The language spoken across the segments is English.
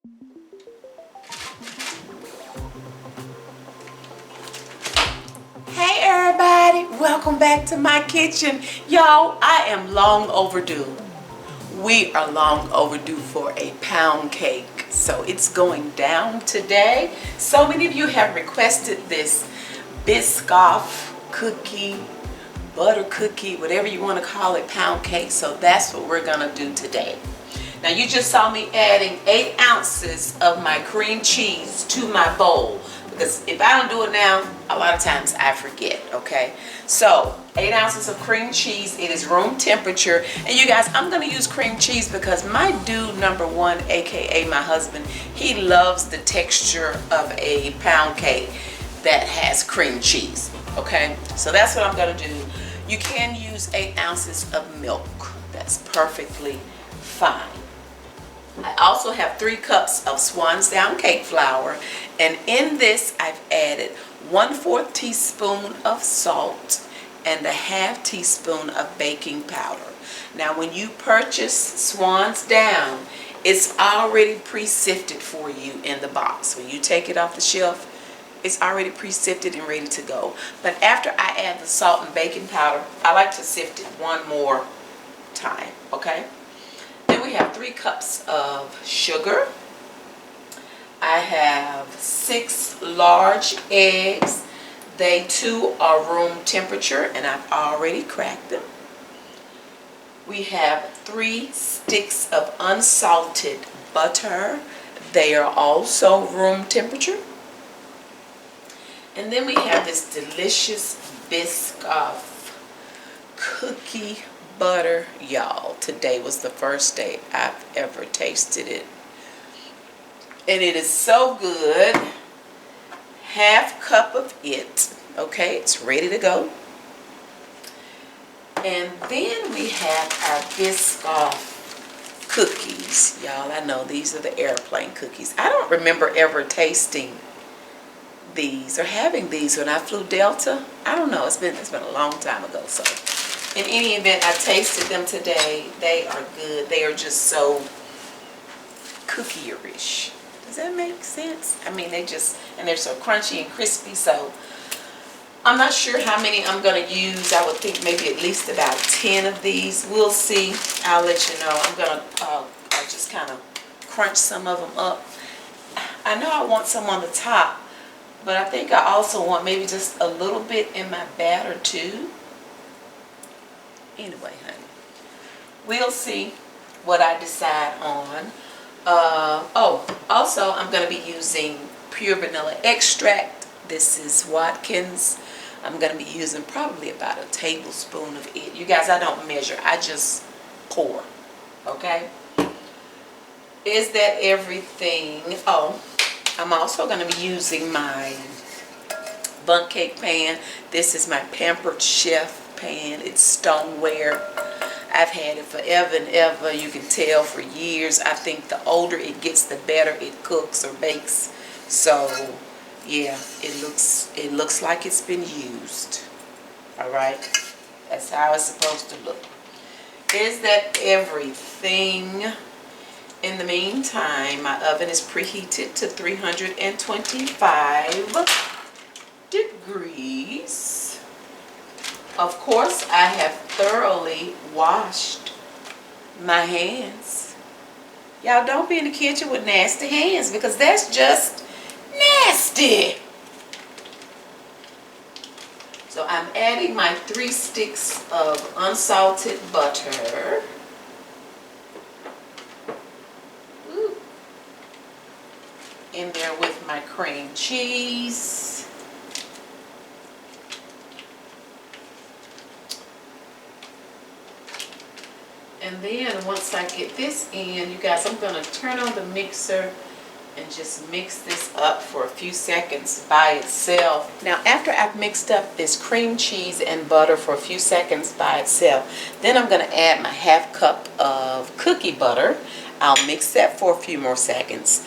Hey everybody, welcome back to my kitchen. Y'all, I am long overdue. We are long overdue for a pound cake. So it's going down today. So many of you have requested this Biscoff cookie, butter cookie, whatever you want to call it, pound cake. So that's what we're gonna do today. Now you just saw me adding 8 ounces of my cream cheese to my bowl. Because if I don't do it now, a lot of times I forget, okay? So 8 ounces of cream cheese. It is room temperature. And you guys, I'm gonna use cream cheese because my dude number one, AKA my husband, he loves the texture of a pound cake that has cream cheese, okay? So that's what I'm gonna do. You can use 8 ounces of milk. That's perfectly fine. I also have 3 cups of Swans down cake flour, and in this I've added 1/4 teaspoon of salt and a 1/2 teaspoon of baking powder. Now when you purchase Swans down, it's already pre-sifted for you in the box. When you take it off the shelf, it's already pre-sifted and ready to go. But after I add the salt and baking powder, I like to sift it one more time, okay? Then we have 3 cups of sugar. I have 6 large eggs. They too are room temperature and I've already cracked them. We have 3 sticks of unsalted butter. They are also room temperature. And then we have this delicious Biscoff cookie butter. Y'all, today was the first day I've ever tasted it. And it is so good. 1/2 cup of it. Okay, it's ready to go. And then we have our Biscoff cookies. Y'all, I know these are the airplane cookies. I don't remember ever tasting these or having these when I flew Delta. I don't know. It's been a long time ago. So in any event, I tasted them today. They are good. They are just so cookie-ish. Does that make sense? I mean, and they're so crunchy and crispy. So I'm not sure how many I'm going to use. I would think maybe at least about 10 of these. We'll see. I'll let you know. I'm going to I'll just kind of crunch some of them up. I know I want some on the top, but I think I also want maybe just a little bit in my batter too. Anyway, honey, we'll see what I decide on. Oh, also I'm going to be using pure vanilla extract. This is Watkins. I'm going to be using probably about a tablespoon of it. You guys, I don't measure. I just pour. Okay? Is that everything? Oh, I'm also going to be using my bundt cake pan. This is my Pampered Chef pan. It's stoneware. I've had it forever and ever. You can tell for years. I think the older it gets, the better it cooks or bakes. So yeah, it looks like it's been used. All right, that's how it's supposed to look. Is that everything? In the meantime, my oven is preheated to 325 degrees. Of course, I have thoroughly washed my hands. Y'all don't be in the kitchen with nasty hands because that's just nasty. So I'm adding my 3 sticks of unsalted butter. Ooh. In there with my cream cheese. And then once I get this in, you guys, I'm going to turn on the mixer and just mix this up for a few seconds by itself. Now after I've mixed up this cream cheese and butter for a few seconds by itself, then I'm going to add my 1/2 cup of cookie butter. I'll mix that for a few more seconds.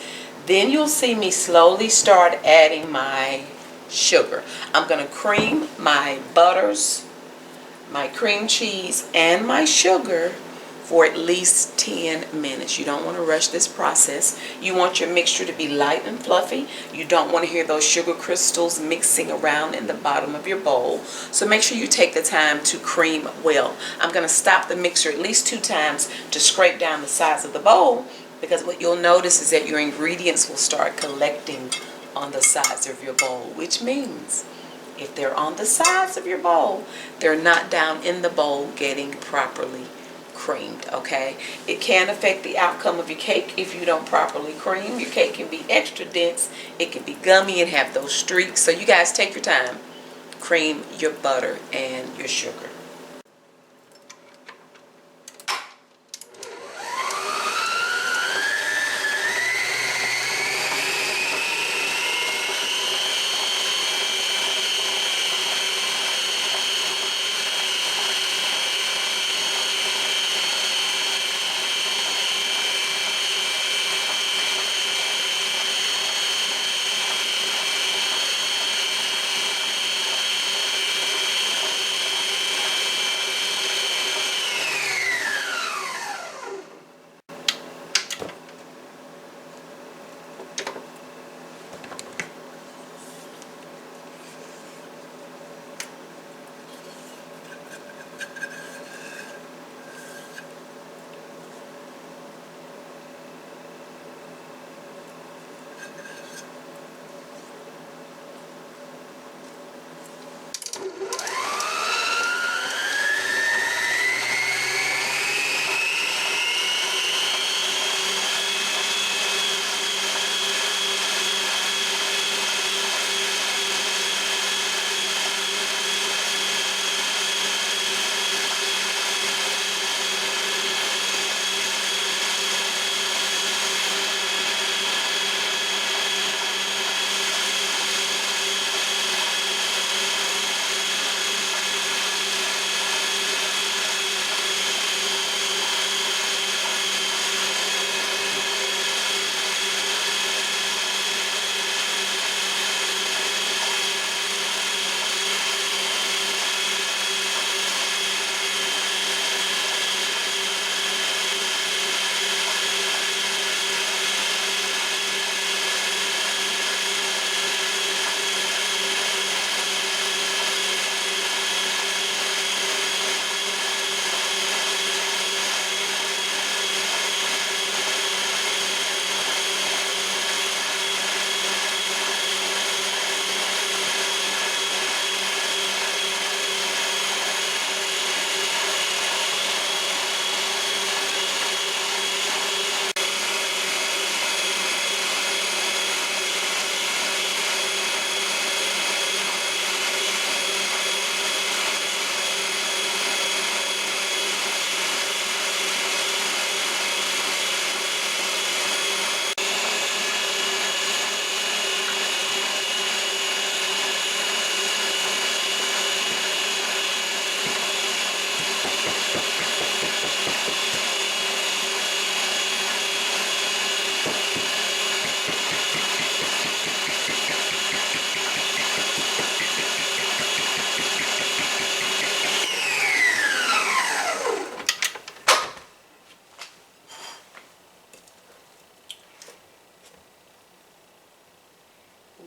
Then you'll see me slowly start adding my sugar. I'm going to cream my butters, my cream cheese, and my sugar for at least 10 minutes. You don't want to rush this process. You want your mixture to be light and fluffy. You don't want to hear those sugar crystals mixing around in the bottom of your bowl. So make sure you take the time to cream well. I'm going to stop the mixer at least 2 times to scrape down the sides of the bowl, because what you'll notice is that your ingredients will start collecting on the sides of your bowl, which means if they're on the sides of your bowl, they're not down in the bowl getting properly creamed, okay? It can affect the outcome of your cake if you don't properly cream. Your cake can be extra dense, it can be gummy and have those streaks. So you guys take your time, cream your butter and your sugar.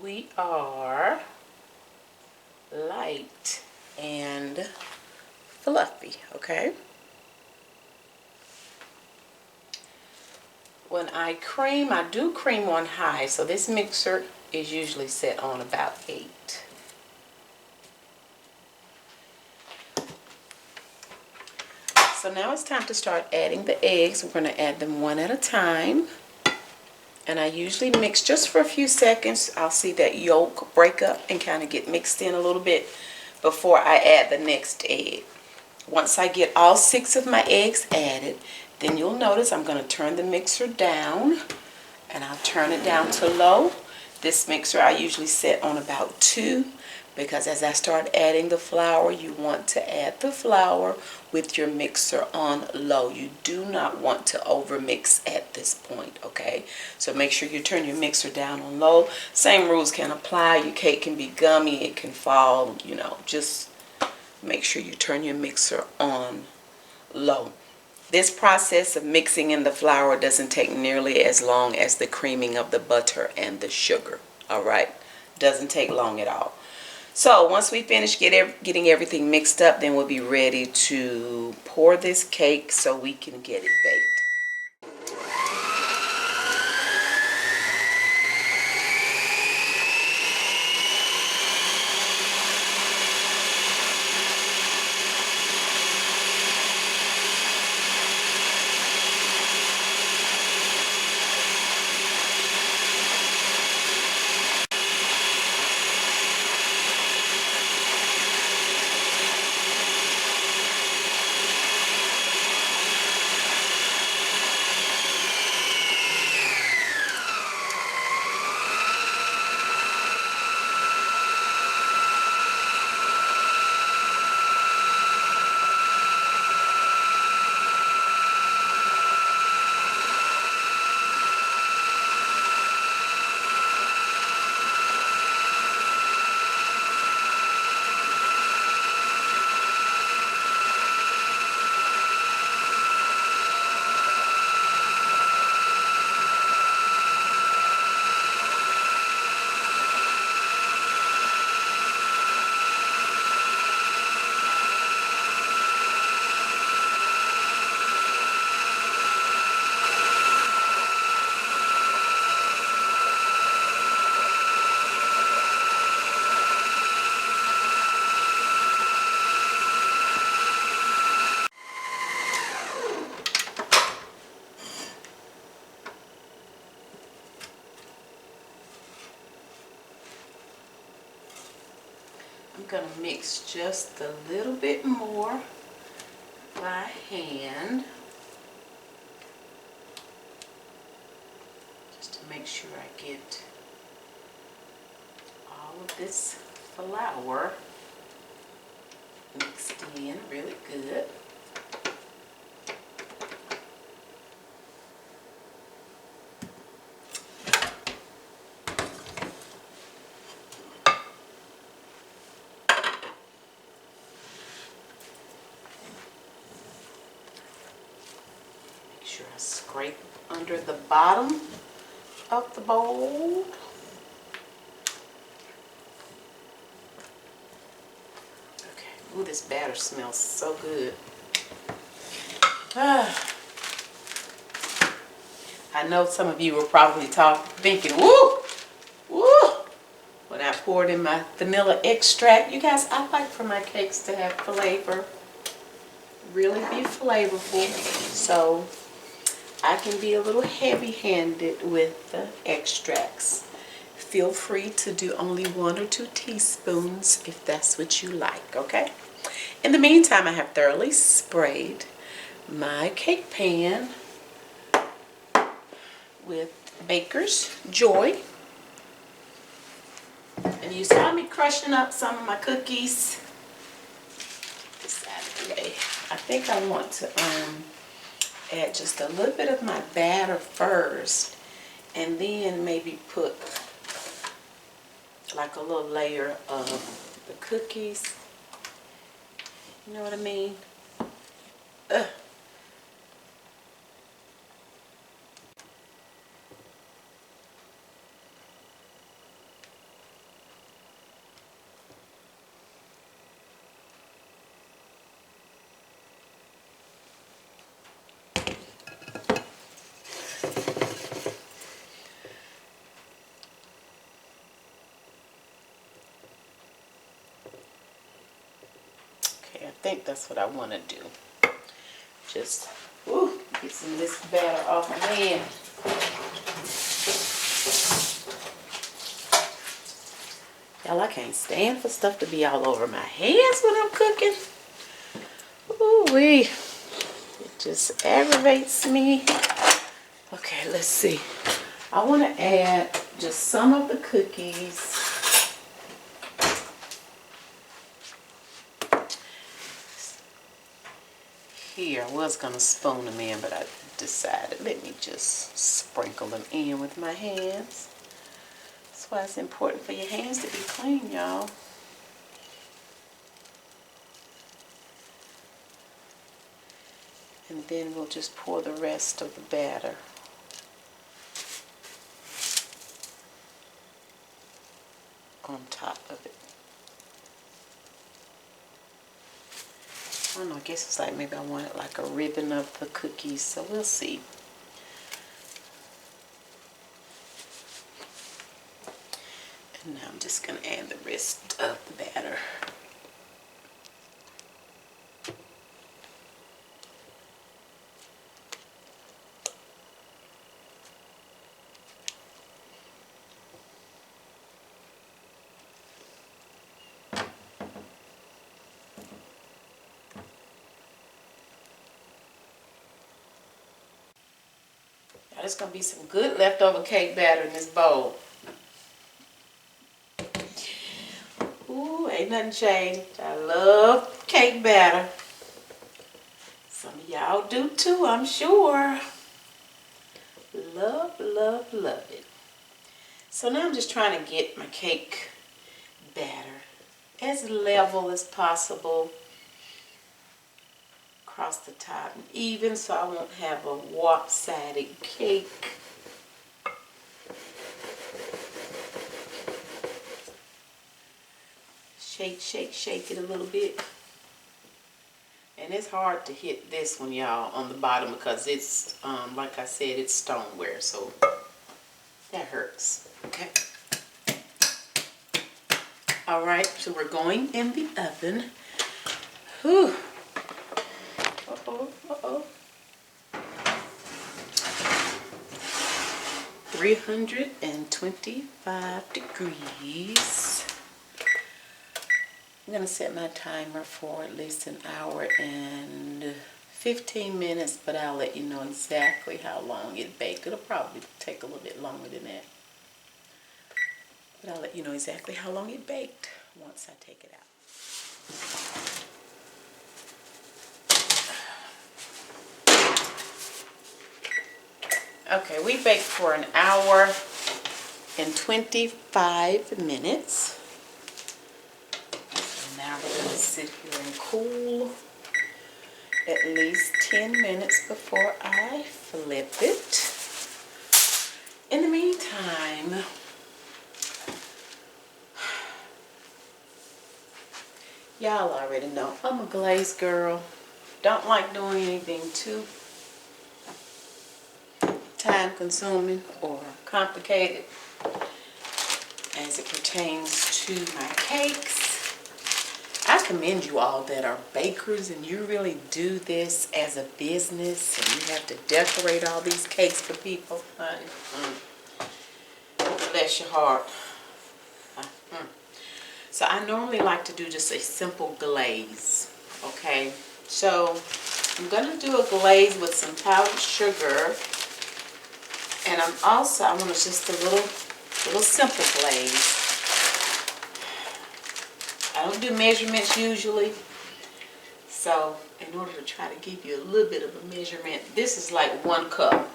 We are light and fluffy, okay? When I cream, I do cream on high, so this mixer is usually set on about 8. So now it's time to start adding the eggs. We're going to add them one at a time. And I usually mix just for a few seconds. I'll see that yolk break up and kind of get mixed in a little bit before I add the next egg. Once I get all 6 of my eggs added, then you'll notice I'm going to turn the mixer down, and I'll turn it down to low. This mixer I usually set on about 2, because as I start adding the flour, you want to add the flour with your mixer on low. You do not want to over mix at this point, okay? So make sure you turn your mixer down on low. Same rules can apply. Your cake can be gummy, it can fall, you know, just make sure you turn your mixer on low. This process of mixing in the flour doesn't take nearly as long as the creaming of the butter and the sugar. Alright, doesn't take long at all. So once we finish getting everything mixed up, then we'll be ready to pour this cake so we can get it baked. I'm going to mix just a little bit more by hand, just to make sure I get all of this flour mixed in really good. Make sure I scrape under the bottom of the bowl. Ooh, this batter smells so good. I know some of you were probably thinking, woo, woo, when I poured in my vanilla extract. You guys, I like for my cakes to have flavor, really be flavorful, so I can be a little heavy-handed with the extracts. Feel free to do only 1 or 2 teaspoons if that's what you like, okay? In the meantime, I have thoroughly sprayed my cake pan with Baker's Joy. And you saw me crushing up some of my cookies. I think I want to add just a little bit of my batter first, and then maybe put like a little layer of the cookies. You know what I mean? I think that's what I want to do. Just get some of this batter off my hand. Y'all, I can't stand for stuff to be all over my hands when I'm cooking. Ooh-wee. It just aggravates me. Okay, let's see. I want to add just some of the cookies. Here, I was going to spoon them in, but I decided let me just sprinkle them in with my hands. That's why it's important for your hands to be clean, y'all. And then we'll just pour the rest of the batter on top of it. I don't know, I guess it's like maybe I want it like a ribbon of the cookies, so we'll see. And now I'm just going to add the rest of the batter. Now there's going to be some good leftover cake batter in this bowl. Ooh, ain't nothing changed. I love cake batter. Some of y'all do too, I'm sure. Love, love, love it. So now I'm just trying to get my cake batter as level as possible across the top and even, so I won't have a warp-sided cake. Shake, shake, shake it a little bit. And it's hard to hit this one, y'all, on the bottom because it's, like I said, it's stoneware, so that hurts. Okay. All right, so we're going in the oven. Whew. Uh-oh, uh-oh. 325 degrees. I'm going to set my timer for at least an hour and 15 minutes, but I'll let you know exactly how long it baked. It'll probably take a little bit longer than that. But I'll let you know exactly how long it baked once I take it out. Okay, we baked for an hour and 25 minutes. Now we're going to sit here and cool at least 10 minutes before I flip it. In the meantime, y'all already know I'm a glaze girl. Don't like doing anything too time consuming or complicated as it pertains to my cakes. I commend you all that are bakers and you really do this as a business and you have to decorate all these cakes for people. Honey, bless your heart. So I normally like to do just a simple glaze. Okay, so I'm going to do a glaze with some powdered sugar. And I want just a little simple glaze. I don't do measurements usually. So in order to try to give you a little bit of a measurement, this is like 1 cup.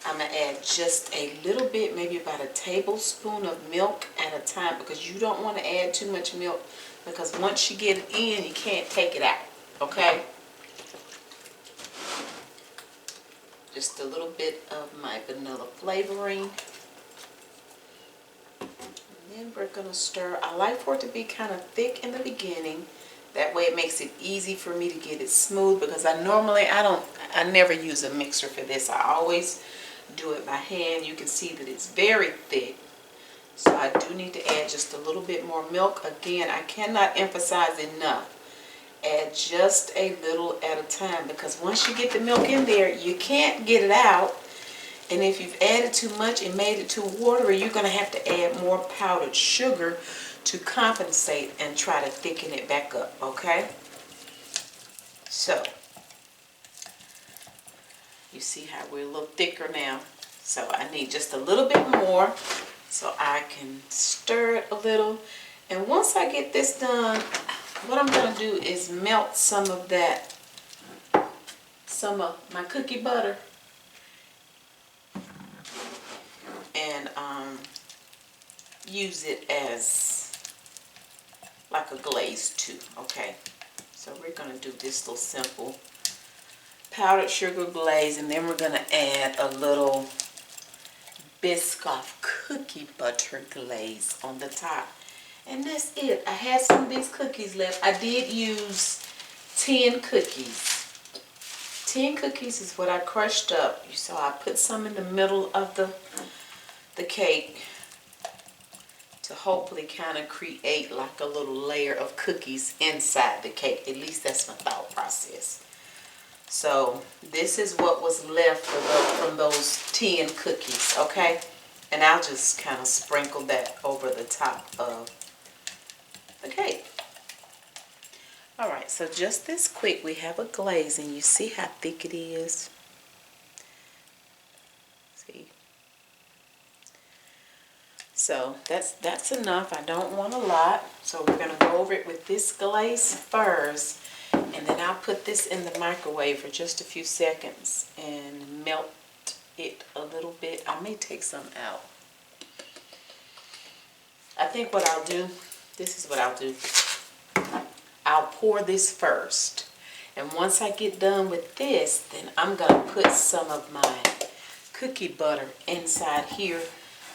I'm going to add just a little bit, maybe about a tablespoon of milk at a time because you don't want to add too much milk because once you get it in, you can't take it out. Okay? Just a little bit of my vanilla flavoring. And then we're going to stir. I like for it to be kind of thick in the beginning. That way it makes it easy for me to get it smooth because I never use a mixer for this. I always do it by hand. You can see that it's very thick. So I do need to add just a little bit more milk. Again, I cannot emphasize enough. Add just a little at a time because once you get the milk in there, you can't get it out. And if you've added too much and made it too watery, you're going to have to add more powdered sugar to compensate and try to thicken it back up, okay? So, you see how we're a little thicker now. So I need just a little bit more so I can stir it a little. And once I get this done, what I'm going to do is melt some of my cookie butter and use it as like a glaze too, okay? So we're going to do this little simple powdered sugar glaze, and then we're going to add a little Biscoff cookie butter glaze on the top. And that's it. I had some of these cookies left. I did use 10 cookies. 10 cookies is what I crushed up. You saw I put some in the middle of the cake to hopefully kind of create like a little layer of cookies inside the cake. At least that's my thought process. So this is what was left from those 10 cookies, okay? And I'll just kind of sprinkle that over the top of the cake. Alright, so just this quick, we have a glaze, and you see how thick it is? See? So that's enough. I don't want a lot. So we're going to go over it with this glaze first, and then I'll put this in the microwave for just a few seconds and melt it a little bit. I may take some out. I think what I'll do, this is what I'll do. I'll pour this first, and once I get done with this, then I'm going to put some of my cookie butter inside here,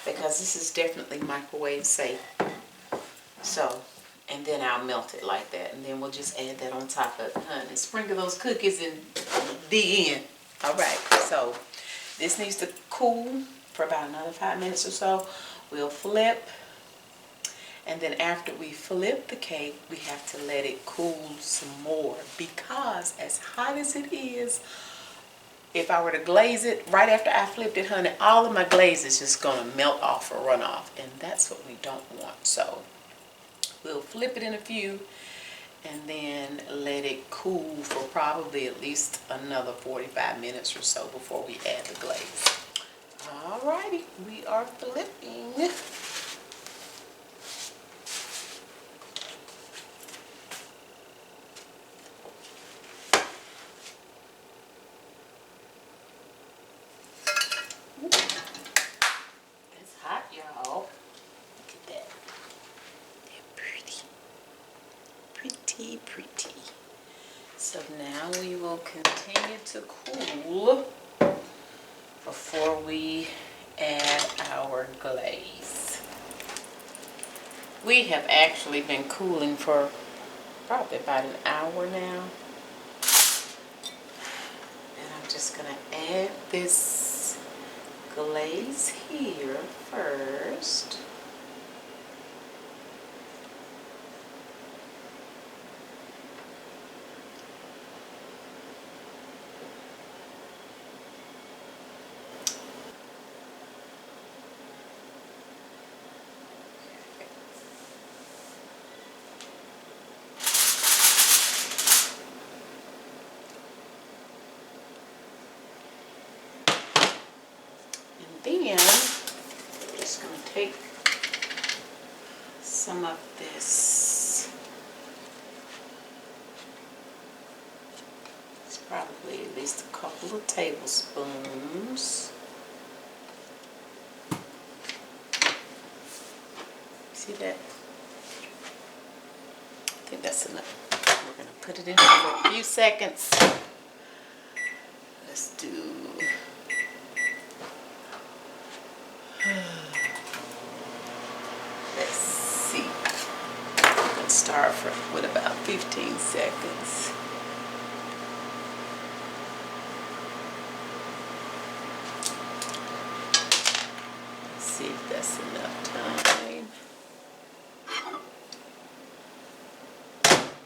because this is definitely microwave safe. So, and then I'll melt it like that, and then we'll just add that on top of it, honey. Sprinkle those cookies in the end. Alright, so this needs to cool for about another 5 minutes or so. We'll flip. And then after we flip the cake, we have to let it cool some more, because as hot as it is, if I were to glaze it right after I flipped it, honey, all of my glaze is just going to melt off or run off. And that's what we don't want. So we'll flip it in a few and then let it cool for probably at least another 45 minutes or so before we add the glaze. Alrighty, we are flipping. Pretty. So now we will continue to cool before we add our glaze. We have actually been cooling for probably about an hour now. And I'm just going to add this glaze here first. Then I'm just going to take some of this. It's probably at least a couple of tablespoons. See that? I think that's enough. We're going to put it in for a few seconds. Let's do... Let's see. I'm going to start with about 15 seconds. Let's see if that's enough time.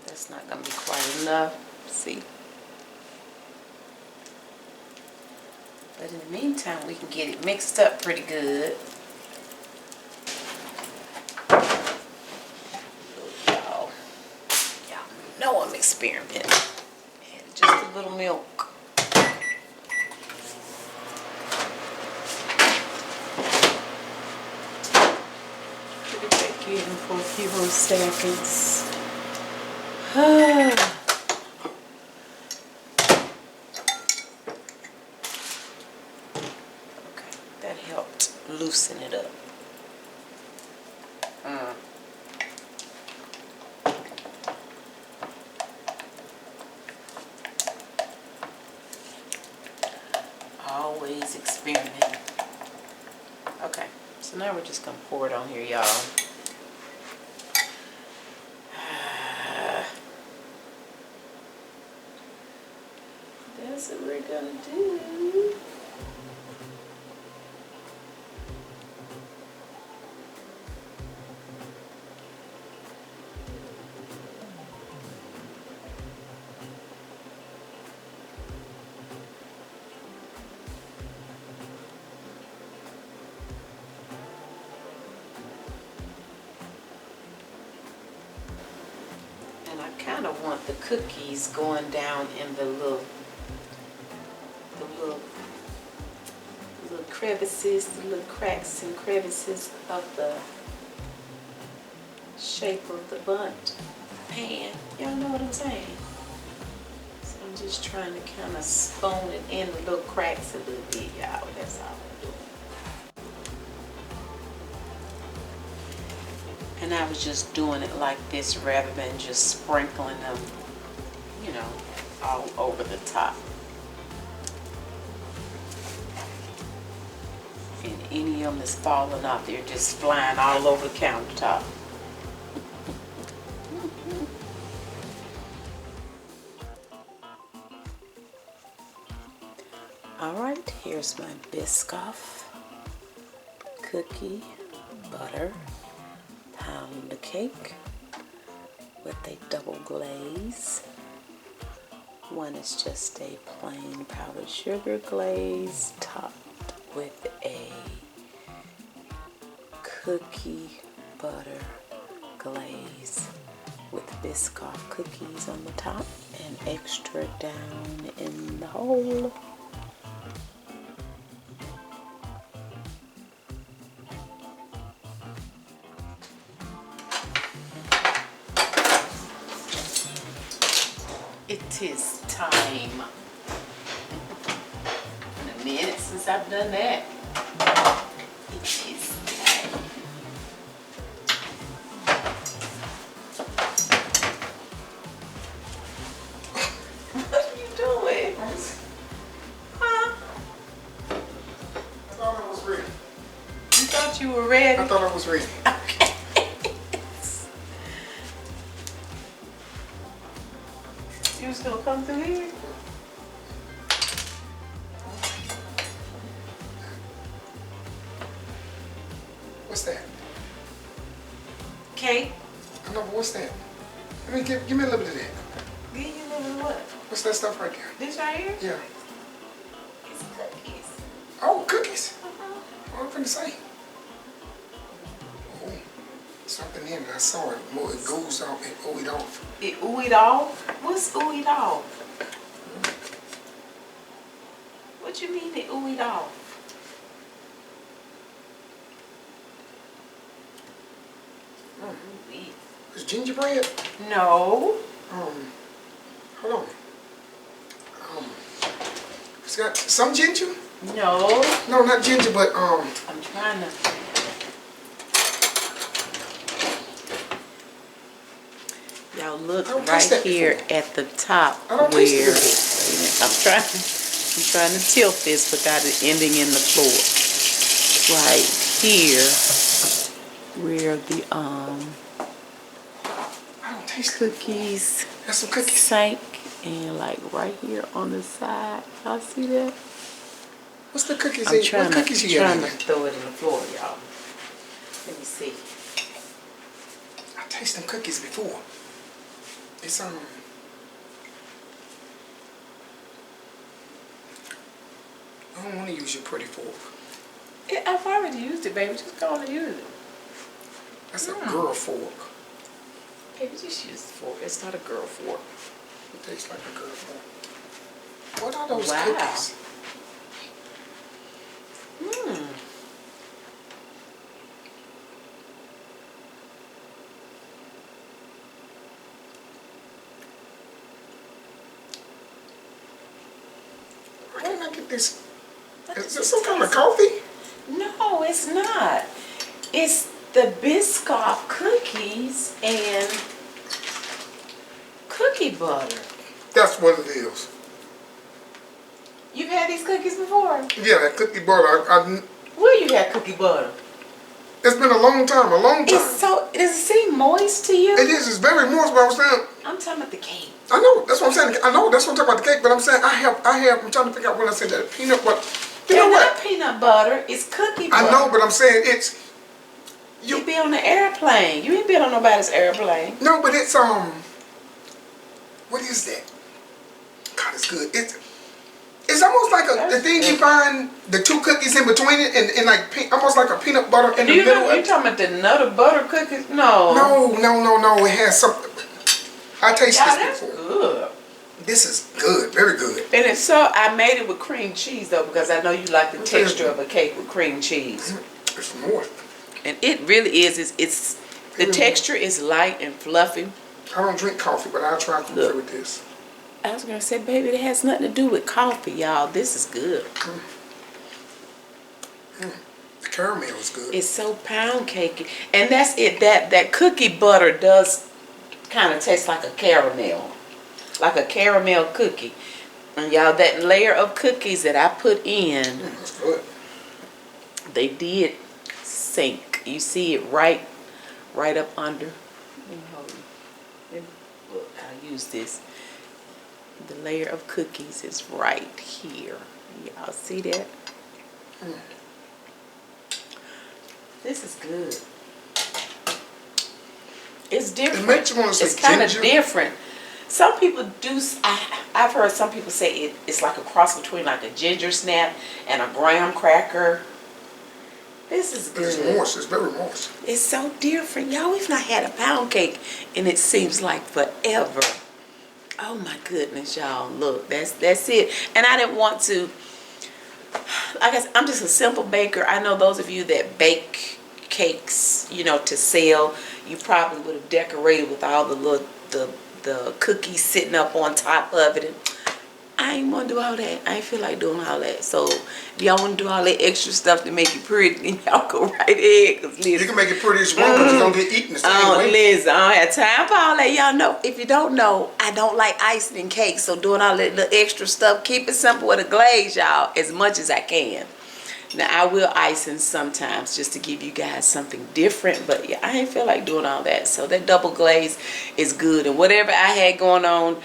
That's not going to be quite enough. See? But in the meantime, we can get it mixed up pretty good. Y'all know I'm experimenting. And just a little milk. Put it back in for a few more seconds. That helped loosen it up. experiment. Okay, so now we're just gonna pour it on here, y'all. That's what we're gonna do. And I kind of want the cookies going down in the little crevices, the little cracks and crevices of the shape of the bundt pan. Y'all know what I'm saying? So I'm just trying to kind of spoon it in the little cracks a little bit, y'all. That's all I'm doing. And I was just doing it like this rather than just sprinkling them, you know, all over the top. And any of them is falling off, they're just flying all over the countertop. Alright, here's my Biscoff cookie butter pound cake with a double glaze. One is just a plain powdered sugar glaze topped with a cookie butter glaze with Biscoff cookies on the top and extra down in the hole. It is time. Been a minute since I've done that. It is time. What are you doing? Huh? I thought I was ready. You thought you were ready? I thought I was ready. Okay. You was gonna come through here? What's that? Cake. I know, but what's that? I mean, give me a little bit of that. Give you a little what? What's that stuff right there? This right here? Yeah. It's cookies. Oh, cookies. Uh-huh. What I'm finna say? Oh, something in it. I saw it. More it goes off. It oohed off. It oohed off? What's oohed off? What you mean it oohed off? Ooh-wee. It's gingerbread. No. Hold on. It's got some ginger. No. No, not ginger, but I'm trying to. Y'all look right here at the top where I'm trying to tilt this without it ending in the floor. Right here where the I don't taste cookies That's some cookies. sank, and like right here on the side. Y'all see that? What's the cookies? I'm trying what cookies you got to in there? throw it in the floor, y'all. Let me see. I tasted them cookies before. It's I don't want to use your pretty fork. Yeah, I've already used it, baby. Just go on and use it. That's a girl fork. Baby, just use the fork. It's not a girl fork. It tastes like a girl fork. What are those Wow. cookies? Why can't I get this? Is this some kind of coffee? No, it's not. It's the Biscoff cookies and cookie butter. That's what it is. You've had these cookies before? Yeah, that cookie butter. Where you had cookie butter? It's been a long time, It's so, does it seem moist to you? It is, it's very moist, but I'm saying. I'm talking about the cake. I know, that's what I'm saying. I know, that's what I'm talking about the cake, but I'm saying I'm trying to figure out when I said that peanut butter. You know what? Not peanut butter, it's cookie butter. I know, but I'm saying it's. You be on the airplane. You ain't been on nobody's airplane. No, but it's, what is that? God, it's good. It's almost like the thing you find the two cookies in between it and like almost like a peanut butter in the middle. You talking about the Nutter Butter cookies? No. No. It has something. I tasted this before. Good. This is good, very good. And it's so, I made it with cream cheese though, because I know you like the texture of a cake with cream cheese. It's moist. And it really is. It's the texture is light and fluffy. I don't drink coffee, but I'll try coffee with this. I was gonna say, baby, it has nothing to do with coffee, y'all. This is good. The caramel is good. It's so pound cakey, and that's it. That cookie butter does kind of taste like a caramel cookie. And y'all, that layer of cookies that I put in, that's good. They did sink. You see it right up under. Look, I'll use this. The layer of cookies is right here. Y'all see that? This is good. It's different. It makes you want to say it's kind of ginger. different. Some people do. I've heard some people say it's like a cross between like a ginger snap and a graham cracker. This is good. It's moist. It's very moist. It's so different. Y'all, we've not had a pound cake and it seems like forever. Oh my goodness, y'all. Look, that's it. And I didn't want to, like I said, I'm just a simple baker. I know those of you that bake cakes, you know, to sell, you probably would have decorated with all the little, the cookies sitting up on top of it. And I ain't want to do all that. I ain't feel like doing all that. So if y'all want to do all that extra stuff to make it pretty, then y'all go right ahead. Cause you can make it pretty as well, but you're going to get eaten the same way. Listen, I don't have time for all that. Y'all know, if you don't know, I don't like icing in cakes. So doing all that little extra stuff, keep it simple with a glaze, y'all, as much as I can. Now, I will icing sometimes just to give you guys something different. But yeah, I ain't feel like doing all that. So that double glaze is good. And whatever I had going on,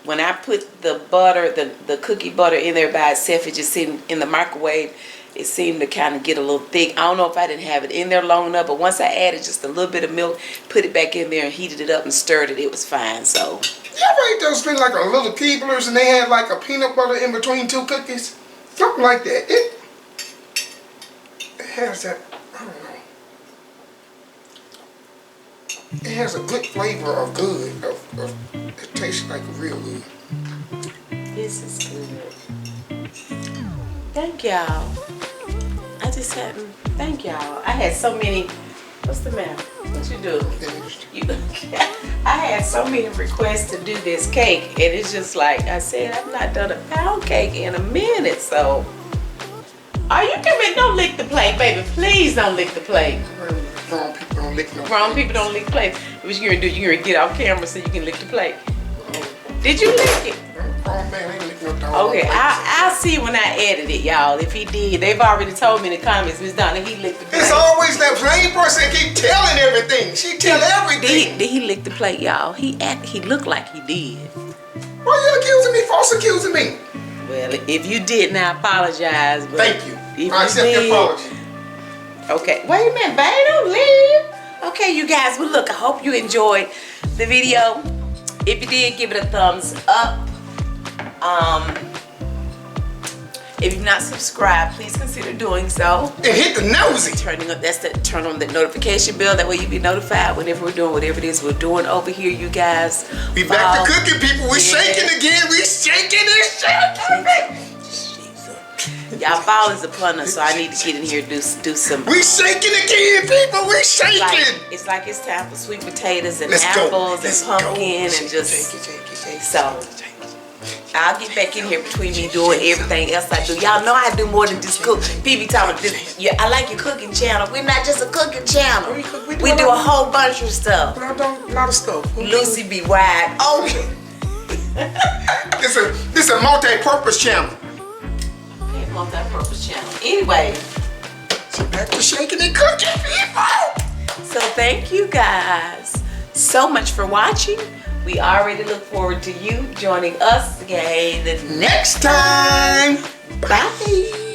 when I put the butter, the cookie butter in there by itself, it just seemed in the microwave, it seemed to kind of get a little thick. I don't know if I didn't have it in there long enough, but once I added just a little bit of milk, put it back in there and heated it up and stirred it, it was fine. So you ever ate those things like a little Tblsp and they had like a peanut butter in between two cookies? Something like that. It has that, I don't know. It has a good flavor of good. It tastes like real good. this is good. Thank y'all. I just hadn't, thank y'all. I had so many, what's the matter? What you do? I had so many requests to do this cake, and it's just like I said, I've not done a pound cake in a minute, so. Are you coming? Don't lick the plate, baby. Please don't lick the plate. Grown people don't lick no Grown people don't lick plates. What you gonna do? You gonna get off camera so you can lick the plate. Did you lick it? Grown man ain't lick no dog. Okay, I'll see when I edit it, y'all. If he did, they've already told me in the comments, Miss Donna, he licked the plate. It's always that plain person that keep telling everything. She tell everything. Did he lick the plate, y'all? He looked like he did. Why you accusing me? False accusing me. Well, if you didn't, I apologize. But thank you. If I you accept your did, apology. okay, wait a minute, babe, don't leave. Okay, you guys, well look, I hope you enjoyed the video. If you did, give it a thumbs up. If you've not subscribed, please consider doing so. And hit the nosy. Turn on the notification bell. That way you'll be notified whenever we're doing whatever it is we're doing over here, you guys. We back to cooking, people. We're shaking again. We shaking and shaking. Y'all, fall is upon us, so I need to get in here and do some. We shaking again, people. We shaking. It's like it's time for sweet potatoes and apples and pumpkin and just. So I'll get back in here between me doing everything else I do. Y'all know I do more than just cook. People talking about this. Yeah, I like your cooking channel. We're not just a cooking channel. We do a whole bunch of stuff. A lot of stuff. Lucy be wide open. This a multi-purpose channel. multi-purpose channel. Anyway, So back to shaking and cooking, people. so thank you guys so much for watching. We already look forward to you joining us again the Next time. Bye.